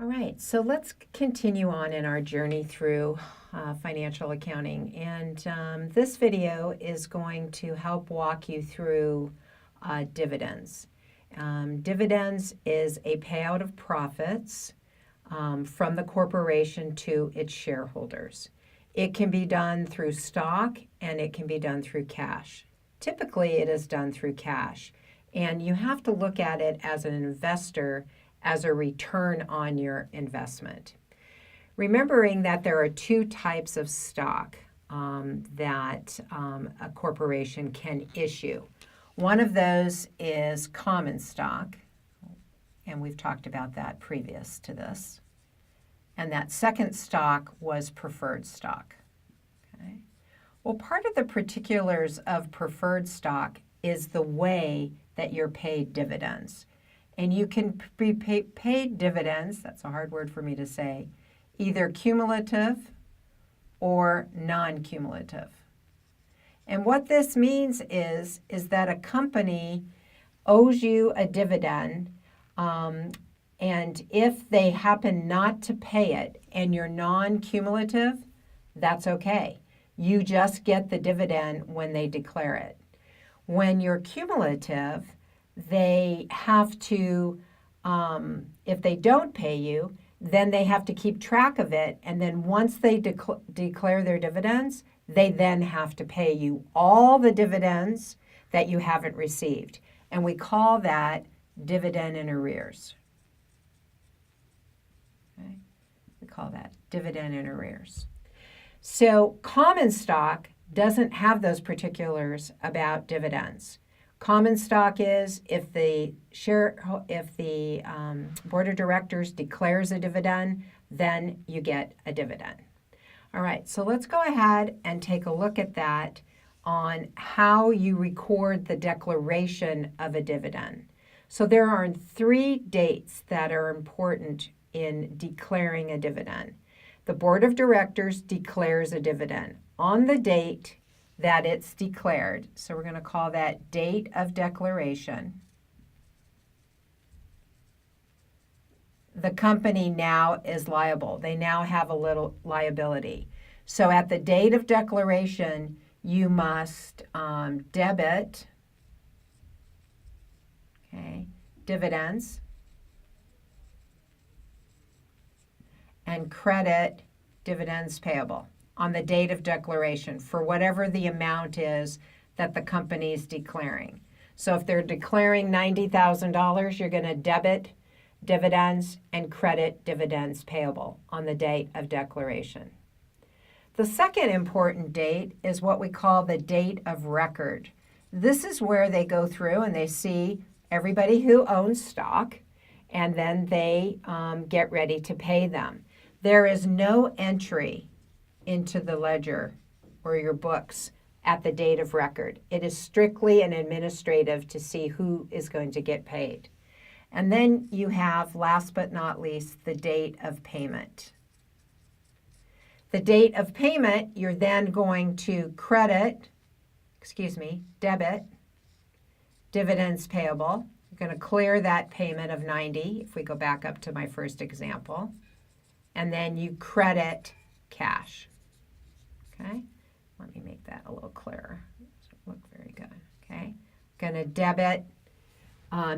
All right, so let's continue on in our journey through financial accounting. And this video is going to help walk you through dividends. Dividends is a payout of profits from the corporation to its shareholders. It can be done through stock and it can be done through cash. Typically, it is done through cash. And you have to look at it as an investor as a return on your investment. Remembering that there are two types of stock that a corporation can issue. One of those is common stock, and we've talked about that previous to this. And that second stock was preferred stock. Okay. Well, part of the particulars of preferred stock is the way that you're paid dividends. And you can be paid dividends, that's a hard word for me to say, either cumulative or non-cumulative. And what this means is that a company owes you a dividend, and if they happen not to pay it and you're non-cumulative, that's okay. You just get the dividend when they declare it. When you're cumulative, they have to, if they don't pay you, then they have to keep track of it. And then once they declare their dividends, they then have to pay you all the dividends that you haven't received. And we call that dividend in arrears. Okay? We call that dividend in arrears. So common stock doesn't have those particulars about dividends. Common stock is if the board of directors declares a dividend, then you get a dividend. All right, so let's go ahead and take a look at that on how you record the declaration of a dividend. So there are 3 dates that are important in declaring a dividend. The board of directors declares a dividend on the date that it's declared. So we're going to call that date of declaration. The company now is liable. They now have a little liability. So at the date of declaration, you must debit dividends and credit dividends payable on the date of declaration for whatever the amount is that the company is declaring. So if they're declaring $90,000, you're going to debit dividends and credit dividends payable on the date of declaration. The second important date is what we call the date of record. This is where they go through and they see everybody who owns stock, and then they get ready to pay them. There is no entry into the ledger or your books at the date of record. It is strictly an administrative to see who is going to get paid. And then you have, last but not least, the date of payment. The date of payment, you're then going to debit dividends payable. You're going to clear that payment of 90, if we go back up to my first example. And then you credit cash. Okay, let me make that a little clearer. Doesn't look very good. Okay, going to debit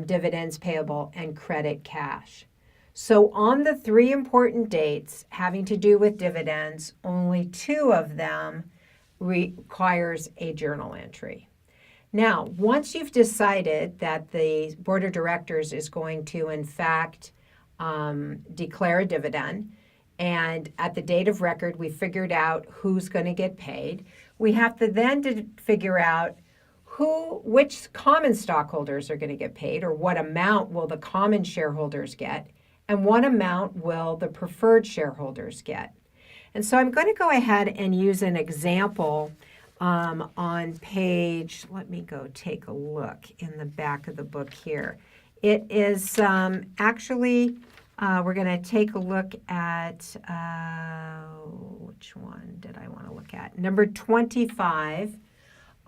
dividends payable and credit cash. So on the 3 important dates having to do with dividends, only 2 of them requires a journal entry. Now, once you've decided that the board of directors is going to, in fact, declare a dividend, and at the date of record, we figured out who's going to get paid. We have to then figure out which common stockholders are going to get paid, or what amount will the common shareholders get, and what amount will the preferred shareholders get. And so I'm going to go ahead and use an example on page, let me go take a look in the back of the book here. It is actually... we're going to take a look at, which one did I want to look at? Number 25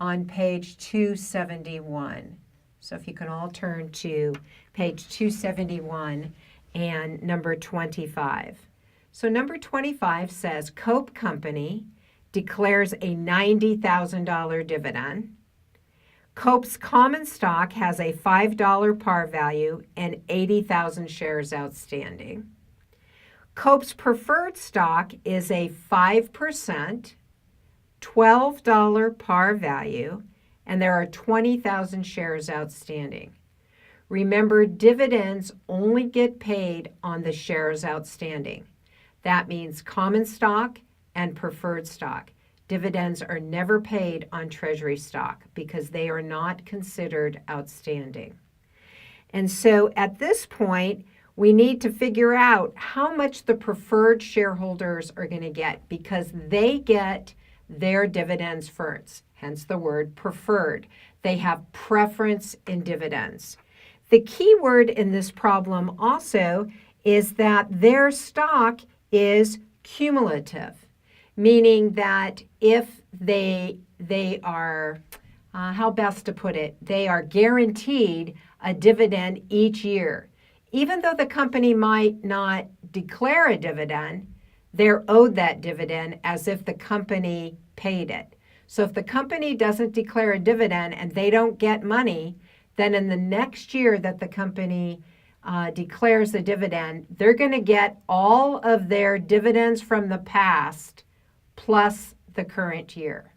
on page 271. So if you can all turn to page 271, and number 25. So number 25 says Cope Company declares a $90,000 dividend. Cope's common stock has a $5 par value and 80,000 shares outstanding. Cope's preferred stock is a 5%, $12 par value, and there are 20,000 shares outstanding. Remember, dividends only get paid on the shares outstanding. That means common stock and preferred stock. Dividends are never paid on treasury stock because they are not considered outstanding. And so at this point, we need to figure out how much the preferred shareholders are going to get because they get their dividends first, hence the word preferred. They have preference in dividends. The key word in this problem also is that their stock is cumulative, meaning that if they are, how best to put it, they are guaranteed a dividend each year. Even though the company might not declare a dividend, they're owed that dividend as if the company paid it. So if the company doesn't declare a dividend and they don't get money, then in the next year that the company declares a dividend, they're going to get all of their dividends from the past plus the current year.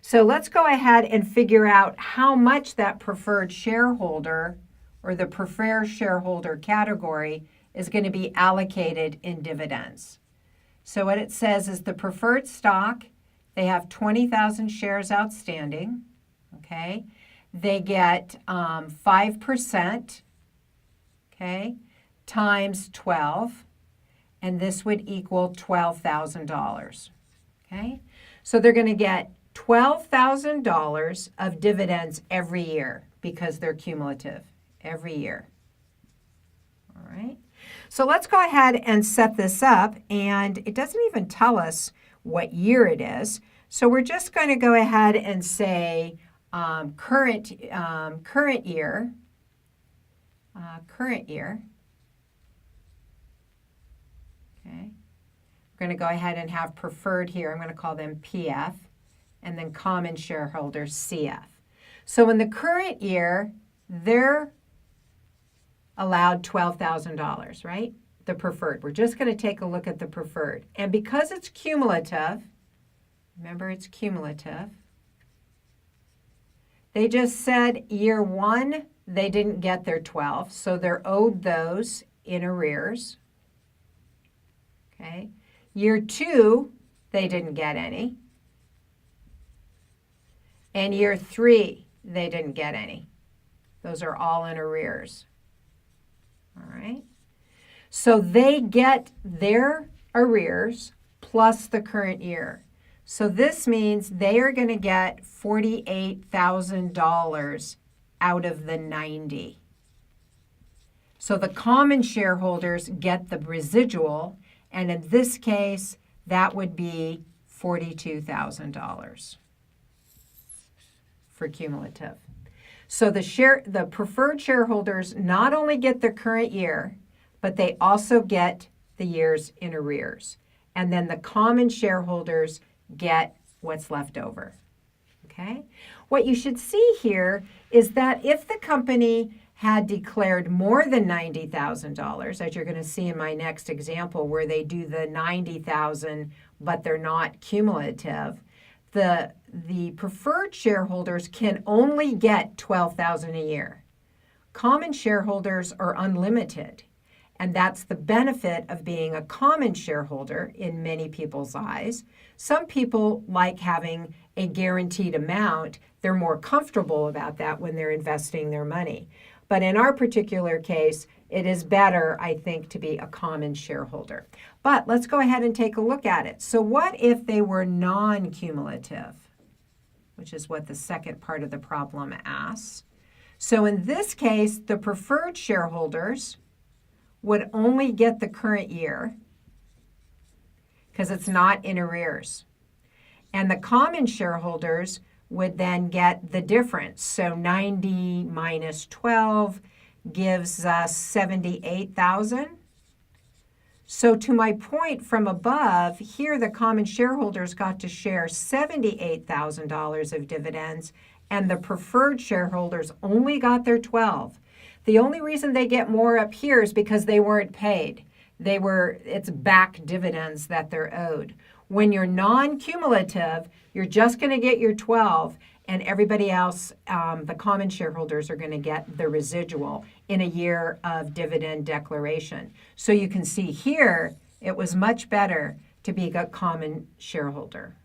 So let's go ahead and figure out how much that preferred shareholder or the preferred shareholder category is going to be allocated in dividends. So what it says is the preferred stock, they have 20,000 shares outstanding, okay? They get 5%, okay, times 12, and this would equal $12,000, okay? So they're going to get $12,000 of dividends every year because they're cumulative every year. All right. So let's go ahead and set this up, and it doesn't even tell us what year it is. So we're just going to go ahead and say current year. Okay. We're going to go ahead and have preferred here. I'm going to call them PF, and then common shareholders CF. So in the current year, they're allowed $12,000, right? The preferred. We're just going to take a look at the preferred. And because it's cumulative, remember it's cumulative, they just said year one, they didn't get their 12, so they're owed those in arrears. Okay. Year two, they didn't get any. And year three, they didn't get any. Those are all in arrears. All right. So they get their arrears plus the current year. So this means they are going to get $48,000 out of the 90. So the common shareholders get the residual, and in this case, that would be $42,000 for cumulative. So the preferred shareholders not only get the current year, but they also get the years in arrears. And then the common shareholders get what's left over. Okay? What you should see here is that if the company had declared more than $90,000, as you're going to see in my next example where they do the $90,000 but they're not cumulative, the preferred shareholders can only get $12,000 a year. Common shareholders are unlimited, and that's the benefit of being a common shareholder in many people's eyes. Some people like having a guaranteed amount. They're more comfortable about that when they're investing their money. But in our particular case, it is better, I think, to be a common shareholder. But let's go ahead and take a look at it. So what if they were non-cumulative, which is what the second part of the problem asks? So in this case, the preferred shareholders would only get the current year because it's not in arrears. And the common shareholders would then get the difference. So 90 minus 12 gives us 78,000. So to my point from above, here the common shareholders got to share $78,000 of dividends, and the preferred shareholders only got their 12. The only reason they get more up here is because they weren't paid. It's back dividends that they're owed. When you're non-cumulative, you're just going to get your 12, and everybody else, the common shareholders, are going to get the residual in a year of dividend declaration. So you can see here, it was much better to be a common shareholder.